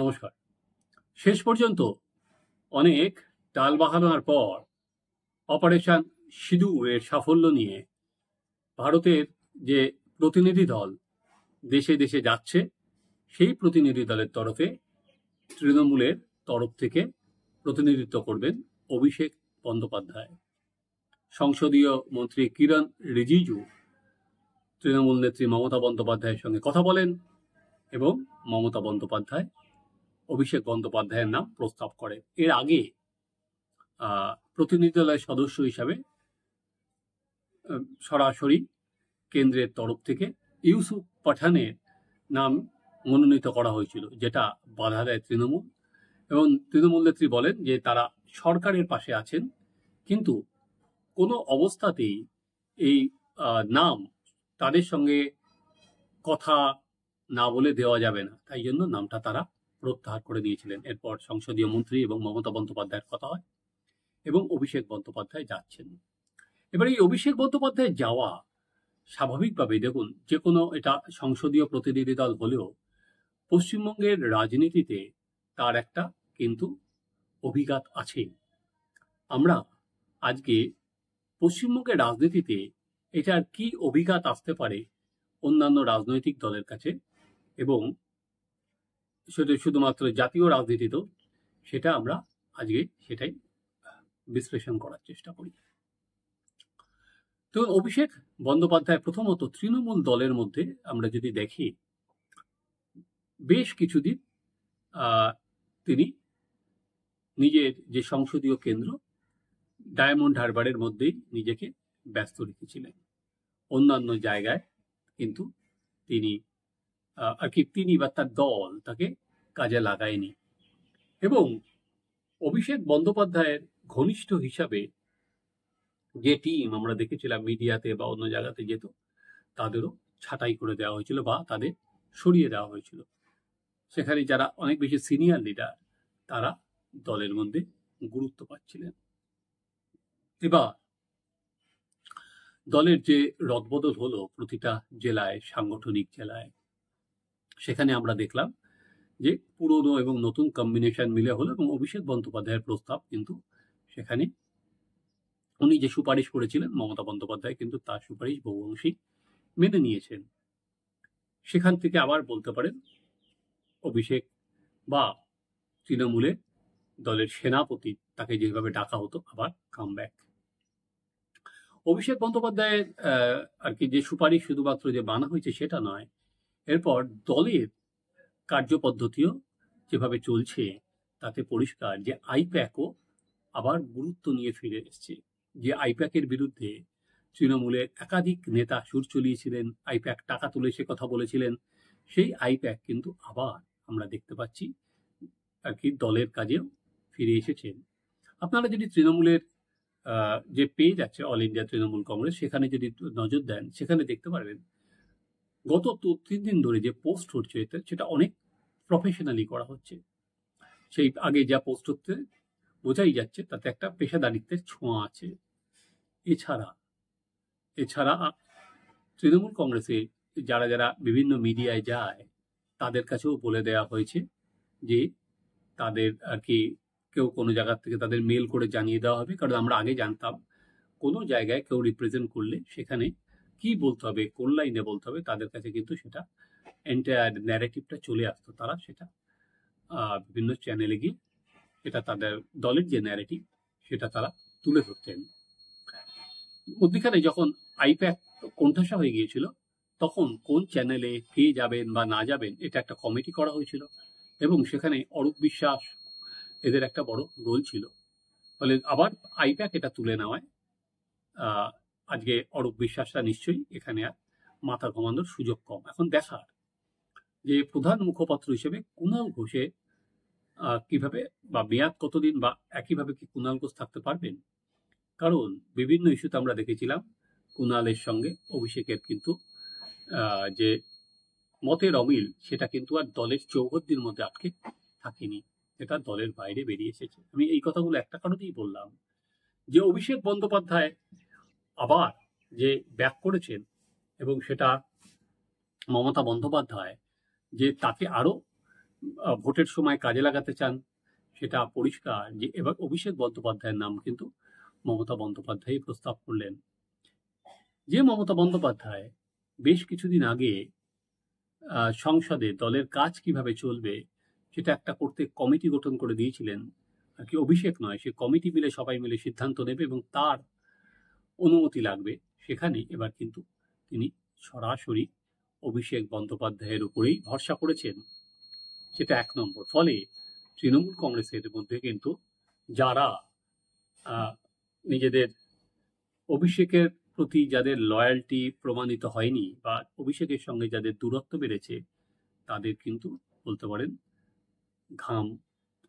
নমস্কার। শেষ পর্যন্ত অনেক টালবাহানার পর অপারেশন সিঁদুরের সাফল্য নিয়ে ভারতের যে প্রতিনিধি দল দেশে দেশে যাচ্ছে, সেই প্রতিনিধি দলের তরফে তৃণমূলের তরফ থেকে প্রতিনিধিত্ব করবেন অভিষেক বন্দ্যোপাধ্যায়। সংসদীয় মন্ত্রী কিরণ রিজিজু তৃণমূল নেত্রী মমতা বন্দ্যোপাধ্যায়ের সঙ্গে কথা বলেন এবং মমতা বন্দ্যোপাধ্যায় অভিষেক বন্দ্যোপাধ্যায়ের নাম প্রস্তাব করেন। এর আগে প্রতিনিধি দলের সদস্য হিসাবে সরাসরি কেন্দ্রের তরফ থেকে ইউসুফ পাঠানের নাম মনোনীত করা হয়েছিল, যেটা বাধা দেয় তৃণমূল। এবং তৃণমূল নেত্রী বলেন যে তারা সরকারের পাশে আছেন, কিন্তু কোনো অবস্থাতেই এই নাম তাদের সঙ্গে কথা না বলে দেওয়া যাবে না, তাই জন্য নামটা তারা প্রত্যাহার করে দিয়েছিলেন। এরপর সংসদীয় মন্ত্রী এবং মমতা বন্দ্যোপাধ্যায়ের কথা হয় এবং অভিষেক বন্দ্যোপাধ্যায় যাচ্ছেন। এবার এই অভিষেক বন্দ্যোপাধ্যায় যাওয়া স্বাভাবিকভাবে, দেখুন, যে কোনো এটা সংসদীয় প্রতিনিধি দল হলেও পশ্চিমবঙ্গের রাজনীতিতে তার একটা কিন্তু অভিঘাত আছে। আমরা আজকে পশ্চিমবঙ্গের রাজনীতিতে এটার কি অভিঘাত আসতে পারে অন্যান্য রাজনৈতিক দলের কাছে, এবং সেটা শুধুমাত্র জাতীয় রাজনীতিতেও, সেটা আমরা আজকে সেটাই বিশ্লেষণ করার চেষ্টা করি। তো অভিষেক বন্দ্যোপাধ্যায় প্রথমত তৃণমূল দলের মধ্যে আমরা যদি দেখি, বেশ কিছুদিন তিনি নিজের যে সংসদীয় কেন্দ্র ডায়মন্ড হারবারের মধ্যেই নিজেকে ব্যস্ত রেখেছিলেন। অন্যান্য জায়গায় কিন্তু তিনি বা তার দল তাকে কাজে লাগায়নি। এবং অভিষেক বন্দ্যোপাধ্যায়ের ঘনিষ্ঠ হিসাবে যে টিম আমরা দেখেছিলাম মিডিয়াতে বা অন্য জায়গাতে যেত, তাদেরও ছাঁটাই করে দেওয়া হয়েছিল বা তাদের সরিয়ে দেওয়া হয়েছিল। সেখানে যারা অনেক বেশি সিনিয়র লিডার, তারা দলের মধ্যে গুরুত্ব পাচ্ছিলেন। এবার দলের যে রদবদল হলো প্রতিটা জেলায়, সাংগঠনিক জেলায়, সেখানে আমরা দেখলাম যে পুরনো এবং নতুন কম্বিনেশন মিলে হলো এবং অভিষেক বন্দ্যোপাধ্যায়ের প্রস্তাব কিন্তু সেখানে উনি যে সুপারিশ করেছিলেন মমতা বন্দ্যোপাধ্যায় কিন্তু তার সুপারিশ বহু অংশেই মেনে নিয়েছেন। সেখান থেকে আবার বলতে পারেন অভিষেক বা তৃণমূলের দলের সেনাপতি, তাকে যেভাবে ডাকা হতো, আবার কামব্যাক। অভিষেক বন্দ্যোপাধ্যায়ের আর কি যে সুপারিশ শুধুমাত্র যে বানা হয়েছে সেটা নয়, এরপর দলের কার্যপদ্ধতিও যেভাবে চলছে তাতে পরিষ্কার যে আইপ্যাকও আবার গুরুত্ব নিয়ে ফিরে এসছে। যে আইপ্যাকের বিরুদ্ধে তৃণমূলের একাধিক নেতা সুর চলিয়েছিলেন, আইপ্যাক টাকা তুলে সে কথা বলেছিলেন, সেই আইপ্যাক কিন্তু আবার আমরা দেখতে পাচ্ছি আর কি দলের কাজেও ফিরে এসেছেন। আপনারা যদি তৃণমূলের যে পেজ আছে অল ইন্ডিয়া তৃণমূল কংগ্রেস, সেখানে যদি নজর দেন, সেখানে দেখতে পারবেন গত 3 দিন ধরে যে পোস্ট হচ্ছে সেটা অনেক প্রফেশনালি করা হচ্ছে। সেই আগে যা পোস্ট হচ্ছে বোঝাই যাচ্ছে তাতে একটা পেশাদারিত্বের ছোঁয়া আছে। এছাড়া তৃণমূল কংগ্রেসে যারা যারা বিভিন্ন মিডিয়ায় যায়, তাদের কাছেও বলে দেওয়া হয়েছে যে তাদের আর কি কেউ কোনো জায়গা থেকে তাদের মেল করে জানিয়ে দেওয়া হবে। কারণ আমরা আগে জানতাম কোনো জায়গায় কেউ রিপ্রেজেন্ট করলে সেখানে কি বলতে হবে, কোন লাইনে বলতে হবে, তাদের কাছে কিন্তু সেটা এন্টায়ার ন্যারেটিভটা চলে আসতো। তারা সেটা বিভিন্ন চ্যানেলে গিয়ে এটা তাদের দলের যে ন্যারেটিভ সেটা তারা তুলে ধরতেন। মধ্যখানে যখন আইপ্যাক কোণঠাসা হয়ে গিয়েছিল, তখন কোন চ্যানেলে কে যাবেন বা না যাবেন এটা একটা কমিটি করা হয়েছিল এবং সেখানে অরূপ বিশ্বাস এদের একটা বড় রোল ছিল। ফলে আবার আইপ্যাক এটা তুলে নেওয়ায় আজকে অরূপ বিশ্বাসটা নিশ্চয়ই এখানে আর মাথা ঘামানোর সুযোগ কম। এখন দেখার যে প্রধান মুখপাত্র হিসেবে কুণাল ঘোষে কিভাবে বা মেয়াদ কতদিন বা একইভাবে কি কুণাল ঘোষ থাকতে পারবেন। কারণ বিভিন্ন ইস্যুতে আমরা দেখেছিলাম কুণালের সঙ্গে অভিষেকের কিন্তু যে মতের অমিল, সেটা কিন্তু আর দলের চৌহদ্দির মধ্যে আটকে থাকেনি, এটা দলের বাইরে বেরিয়ে এসেছে। আমি এই কথাগুলো একটা কারণেই বললাম যে অভিষেক বন্দ্যোপাধ্যায় আবার যে ব্যাক করেছেন এবং সেটা মমতা বন্দ্যোপাধ্যায় যে তাকে আরো ভোটের সময় কাজে লাগাতে চান, সেটা পরিষ্কার যে এবার অভিষেক বন্দ্যোপাধ্যায়ের নাম কিন্তু মমতা বন্দ্যোপাধ্যায় প্রস্তাব করলেন। যে মমতা বন্দ্যোপাধ্যায় বেশ কিছুদিন আগে সংসদে দলের কাজ কিভাবে চলবে সেটা একটা করতে কমিটি গঠন করে দিয়েছিলেন, আর কি অভিষেক নয়, সে কমিটি মিলে সবাই মিলে সিদ্ধান্ত নেবে এবং তার অনুমতি লাগবে, সেখানে এবার কিন্তু তিনি সরাসরি অভিষেক বন্দ্যোপাধ্যায়ের উপরেই ভরসা করেছেন। সেটা 1 নম্বর। ফলে তৃণমূল কংগ্রেসের মধ্যে কিন্তু যারা নিজেদের অভিষেকের প্রতি যাদের লয়্যালটি প্রমাণিত হয়নি বা অভিষেকের সঙ্গে যাদের দূরত্ব বেড়েছে, তাদের কিন্তু বলতে পারেন ঘাম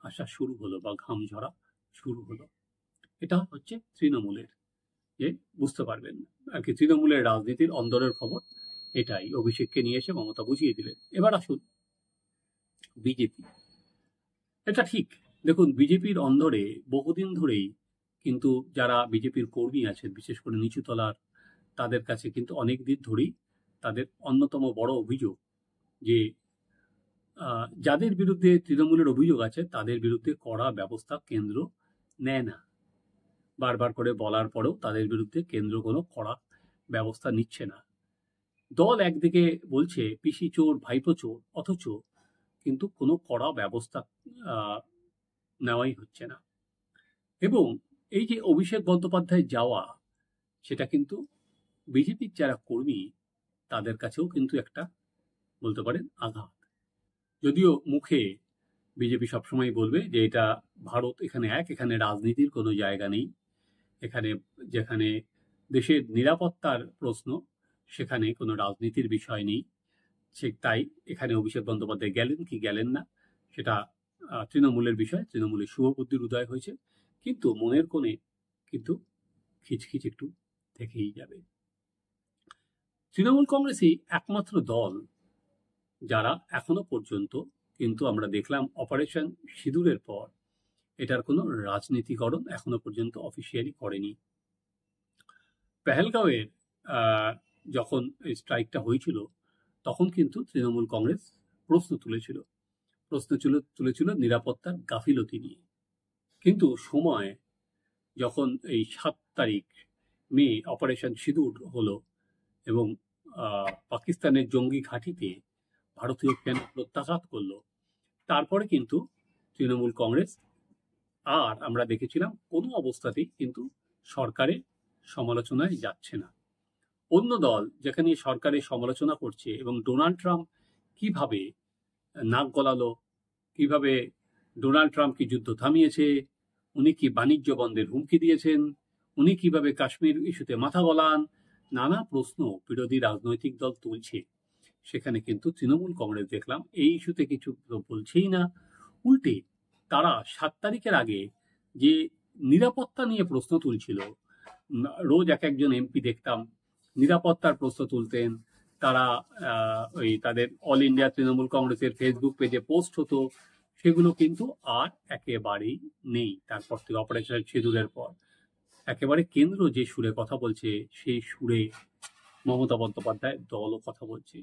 আসা শুরু হলো বা ঘাম ঝরা শুরু হলো। এটা হচ্ছে তৃণমূলের, যে বুঝতে পারবেন আর কি তৃণমূলের রাজনীতির অন্দরের খবর এটাই। অভিষেককে নিয়ে এসে মমতা বুঝিয়ে দিলেন। এবার আসুন বিজেপি। এটা ঠিক, দেখুন বিজেপির অন্দরে বহুদিন ধরেই কিন্তু যারা বিজেপির কর্মী আছেন, বিশেষ করে নিচু তলার, তাদের কাছে কিন্তু অনেক দিন ধরেই তাদের অন্যতম বড় অভিযোগ যে যাদের বিরুদ্ধে তৃণমূলের অভিযোগ আছে তাদের বিরুদ্ধে কড়া ব্যবস্থা কেন্দ্র নেয় না। বারবার করে বলার পরেও তাদের বিরুদ্ধে কেন্দ্র কোনো কড়া ব্যবস্থা নিচ্ছে না। দল একদিকে বলছে পিসি চোর ভাইপো চোর, অথচ কিন্তু কোনো কড়া ব্যবস্থা নেওয়াই হচ্ছে না। এবং এই যে অভিষেক বন্দ্যোপাধ্যায় যাওয়া, সেটা কিন্তু বিজেপির যারা কর্মী তাদের কাছেও কিন্তু একটা বলতে পারেন আঘাত। যদিও মুখে বিজেপি সবসময় বলবে যে এটা ভারত, এখানে এখানে রাজনীতির কোনো জায়গা নেই, এখানে যেখানে দেশের নিরাপত্তার প্রশ্ন সেখানে কোনো রাজনীতির বিষয় নেই, তাই এখানে অভিষেক বন্দ্যোপাধ্যায় গেলেন কি গেলেন না সেটা তৃণমূলের বিষয়, তৃণমূলের শুভবুদ্ধির উদয় হয়েছে, কিন্তু মনের কোণে কিন্তু খিচখিচ একটু থেকেই যাবে। তৃণমূল কংগ্রেসই একমাত্র দল যারা এখনো পর্যন্ত কিন্তু আমরা দেখলাম অপারেশন সিঁদুরের পর এটার কোনো রাজনীতিকরণ এখনো পর্যন্ত অফিসিয়ালি করেনি। পেহেলগাঁওয়ের যখন স্ট্রাইকটা হয়েছিল তখন কিন্তু তৃণমূল কংগ্রেস প্রশ্ন তুলেছিল নিরাপত্তার গাফিলতি নিয়ে। কিন্তু সময় যখন এই 7 তারিখ মে অপারেশন সিঁদুর হলো এবং পাকিস্তানের জঙ্গি ঘাঁটিতে ভারতীয় সেনা প্রত্যাঘাত করলো, তারপরে কিন্তু তৃণমূল কংগ্রেস আর আমরা দেখেছিলাম কোনো অবস্থাতেই কিন্তু সরকারের সমালোচনায় যাচ্ছে না। অন্য দল যেখানে সরকারের সমালোচনা করছে এবং ডোনাল্ড ট্রাম্প কিভাবে নাক গলালো, কিভাবে ডোনাল্ড ট্রাম্প কি যুদ্ধ থামিয়েছে, উনি কি বাণিজ্য বন্ধের হুমকি দিয়েছেন, উনি কিভাবে কাশ্মীর ইস্যুতে মাথা গলান, নানা প্রশ্ন বিরোধী রাজনৈতিক দল তুলছে, সেখানে কিন্তু তৃণমূল কংগ্রেস দেখলাম এই ইস্যুতে কিছু বলছেই না। উল্টে তারা 7 তারিখের আগে যে নিরাপত্তা নিয়ে প্রশ্ন তুলছিল, রোজ একজন এমপি দেখতাম নিরাপত্তার প্রশ্ন তুলতেন, তারা ওই তাদের অল ইন্ডিয়া তৃণমূল কংগ্রেসের ফেসবুক পেজে পোস্ট হতো, সেগুলো কিন্তু আর একেবারেই নেই। তারপর থেকে অপারেশন সিঁদুরের পর একেবারে কেন্দ্র যে সুরে কথা বলছে সেই সুরে মমতা বন্দ্যোপাধ্যায় দলও কথা বলছে।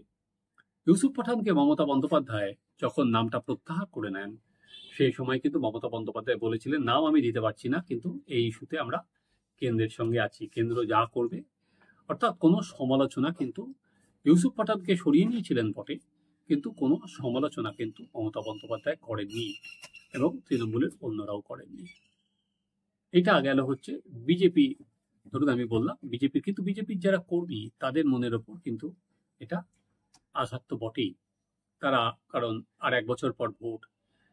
ইউসুফ পাঠানকে মমতা বন্দ্যোপাধ্যায় যখন নামটা প্রত্যাহার করে নেন, সেই সময় কিন্তু মমতা বন্দ্যোপাধ্যায় বলেছিলেন নাম আমি দিতে পারছি না, কিন্তু এই ইস্যুতে আমরা কেন্দ্রের সঙ্গে আছি, কেন্দ্র যা করবে। অর্থাৎ কোনো সমালোচনা কিন্তু ইউসুফ পাঠানকে সরিয়ে নিয়েছিলেন বটে, কিন্তু কোনো সমালোচনা কিন্তু মমতা বন্দ্যোপাধ্যায় করেননি এবং তৃণমূলের অন্যরাও করেননি। এটা গেল হচ্ছে বিজেপি। ধরুন আমি বললাম বিজেপি, কিন্তু বিজেপির যারা কর্মী তাদের মনের ওপর কিন্তু এটা আঘাত তো বটেই। তারা কারণ আর 1 বছর পর ভোট,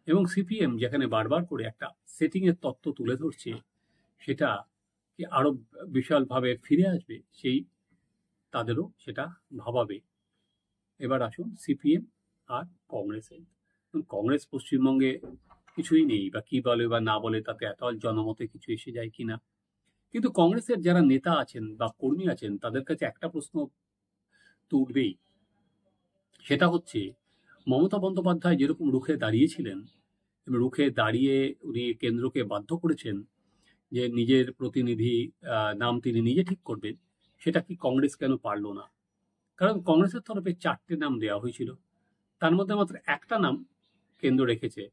এবং সিপিএম যেখানে বারবার করে একটা সেটিং এর তত্ত্ব তুলে ধরছে সেটা কি আরো বিশালভাবে ফিরে আসবে, সেই তাদেরও সেটা ভাবাবে। এবার আসুন সিপিএম আর কংগ্রেসের। কংগ্রেস পশ্চিমবঙ্গে কিছুই নেই, বা কি বলে বা না বলে তাতে এত জনমতে কিছু এসে যায় কিনা, কিন্তু কংগ্রেসের যারা নেতা আছেন বা কর্মী আছেন তাদের কাছে একটা প্রশ্ন তো উঠবেই, সেটা হচ্ছে মমতা বন্দ্যোপাধ্যায় যেরকম রুখে দাঁড়িয়েছিলেন, রুখে দাঁড়িয়ে উনি কেন্দ্রকে বাধ্য করেছেন যে নিজের প্রতিনিধি নাম তিনি নিজে ঠিক করবেন, সেটা কি কংগ্রেস কেন পারল না? কারণ কংগ্রেসের তরফে 4টে নাম দেওয়া হয়েছিল, তার মধ্যে মাত্র একটা নাম কেন্দ্র রেখেছে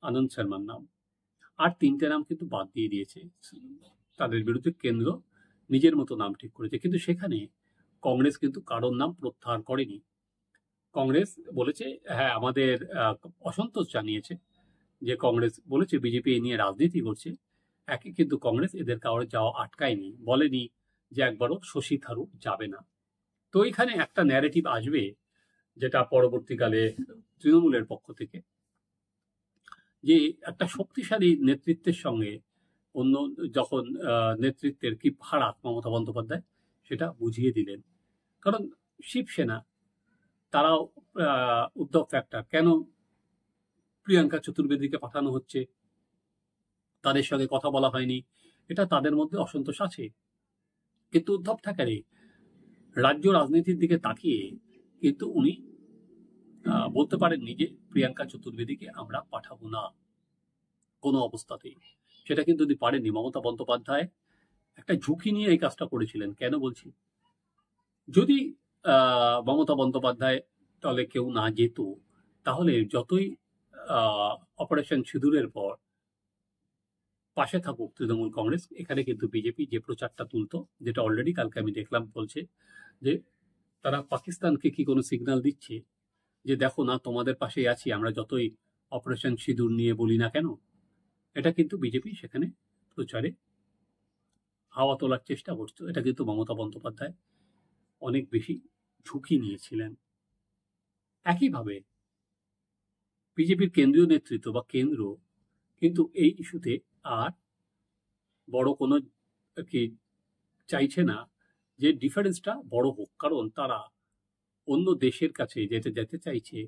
আনন্দ শর্মার নাম, আর 3টে নাম কিন্তু বাদ দিয়ে দিয়েছে। তাদের বিরুদ্ধে কেন্দ্র নিজের মতো নাম ঠিক করেছে, কিন্তু সেখানে কংগ্রেস কিন্তু কারোর নাম প্রত্যাহার করেনি। কংগ্রেস বলেছে হ্যাঁ আমাদের অসন্তোষ জানিয়েছে, যে কংগ্রেস বলেছে বিজেপি এই নিয়ে রাজনীতি করছে। একই কিন্তু কংগ্রেস এদের কারোর যাওয়া আটকায়নি, বলেনি যে একবারও শশী থারুর যাবে না। তো এখানে একটা ন্যারেটিভ আসবে, যেটা পরবর্তীকালে তৃণমূলের পক্ষ থেকে, যে একটা শক্তিশালী নেতৃত্বের সঙ্গে অন্য যখন নেতৃত্বের কি ফারাক মমতা বন্দ্যোপাধ্যায় সেটা বুঝিয়ে দিলেন। কারণ শিবসেনা তারাও উদ্ধব ফ্যাক্টর, কেন প্রিয়াঙ্কা চতুর্বেদীকে পাঠানো হচ্ছে, তাদের সঙ্গে কথা বলা হয়নি, এটা তাদের মধ্যে অসন্তোষ আছে। কিন্তু উদ্ধব ঠাকরে রাজ্য রাজনীতির দিকে তাকিয়ে কিন্তু উনি বলতে পারেননি যে প্রিয়াঙ্কা চতুর্বেদীকে আমরা পাঠাবো না কোনো অবস্থাতেই। সেটা কিন্তু উনি পারেননি। মমতা বন্দ্যোপাধ্যায় একটা ঝুঁকি নিয়ে এই কাজটা করেছিলেন। কেন বলছি, যদি মমতা বন্দ্যোপাধ্যায় দলে কেউ না যেত, তাহলে যতই অপারেশন সিঁদুরের পর পাশে থাকুক তৃণমূল কংগ্রেস, এখানে কিন্তু বিজেপি যে প্রচারটা তুলতো, যেটা অলরেডি কালকে আমি দেখলাম বলছে যে তারা পাকিস্তানকে কি কোনো সিগন্যাল দিচ্ছে যে দেখো না তোমাদের পাশেই আছি আমরা, যতই অপারেশন সিঁদুর নিয়ে বলি না কেন। এটা কিন্তু বিজেপি সেখানে প্রচারে হাওয়া তোলার চেষ্টা করতো। এটা কিন্তু মমতা বন্দ্যোপাধ্যায় অনেক বেশি ঝুঁকি নিয়েছিলেন। একইভাবে বিজেপির কেন্দ্রীয় নেতৃত্ব বা কেন্দ্র কিন্তু এই ইস্যুতে আর বড় কোনো কি চাইছে না যে ডিফারেন্সটা বড় হোক, কারণ তারা অন্য দেশের কাছে যেতে চাইছে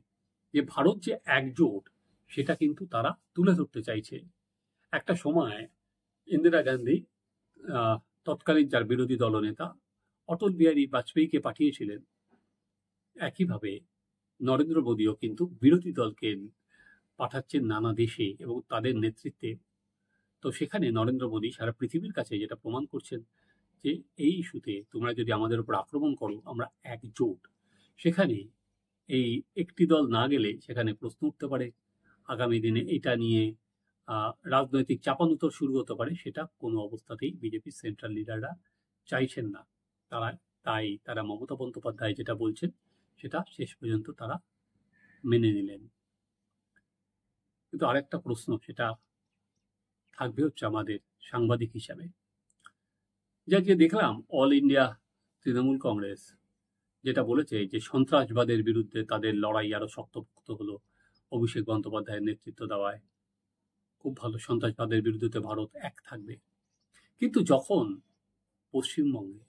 যে ভারত যে একজোট সেটা কিন্তু তারা তুলে ধরতে চাইছে। একটা সময় ইন্দিরা গান্ধী তৎকালীন যার বিরোধী দলনেতা অটল বিহারী বাজপেয়ীকে পাঠিয়েছিলেন, একইভাবে নরেন্দ্র মোদীও কিন্তু বিরোধী দলকে পাঠাচ্ছেন নানা দেশে এবং তাদের নেতৃত্বে। তো সেখানে নরেন্দ্র মোদী সারা পৃথিবীর কাছে যেটা প্রমাণ করছেন যে এই ইস্যুতে তোমরা যদি আমাদের উপর আক্রমণ করো আমরা একজোট। সেখানে এই একটি দল না গেলে সেখানে প্রশ্ন উঠতে পারে, আগামী দিনে এটা নিয়ে রাজনৈতিক চাপানুতর শুরু হতে পারে। সেটা কোনো অবস্থাতেই বিজেপির সেন্ট্রাল লিডাররা চাইছেন না। তারা মমতা বন্দ্যোপাধ্যায় যেটা বলছেন সেটা শেষ পর্যন্ত তারা মেনে নিলেন। কিন্তু আরেকটা প্রশ্ন সেটা থাকবে হচ্ছে আমাদের সাংবাদিক হিসাবে, যে দেখলাম অল ইন্ডিয়া তৃণমূল কংগ্রেস যেটা বলেছে যে সন্ত্রাসবাদের বিরুদ্ধে তাদের লড়াই আরো শক্তপোক্ত হলো অভিষেক বন্দ্যোপাধ্যায়ের নেতৃত্ব দেওয়ায়। খুব ভালো, সন্ত্রাসবাদের বিরুদ্ধে ভারত এক থাকবে। কিন্তু যখন পশ্চিমবঙ্গে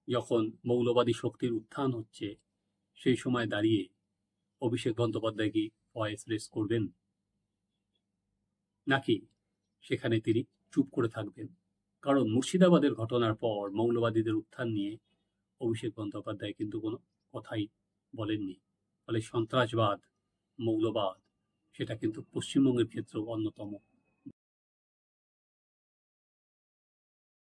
যখন মৌলবাদী শক্তির উত্থান হচ্ছে, সেই সময় দাঁড়িয়ে অভিষেক বন্দ্যোপাধ্যায় কি ভয়েস রেস করবেন, নাকি সেখানে তিনি চুপ করে থাকবেন? কারণ মুর্শিদাবাদের ঘটনার পর মৌলবাদীদের উত্থান নিয়ে অভিষেক বন্দ্যোপাধ্যায় কিন্তু কোনো কথাই বলেননি। ফলে সন্ত্রাসবাদ, মৌলবাদ সেটা কিন্তু পশ্চিমবঙ্গের ক্ষেত্রেও অন্যতম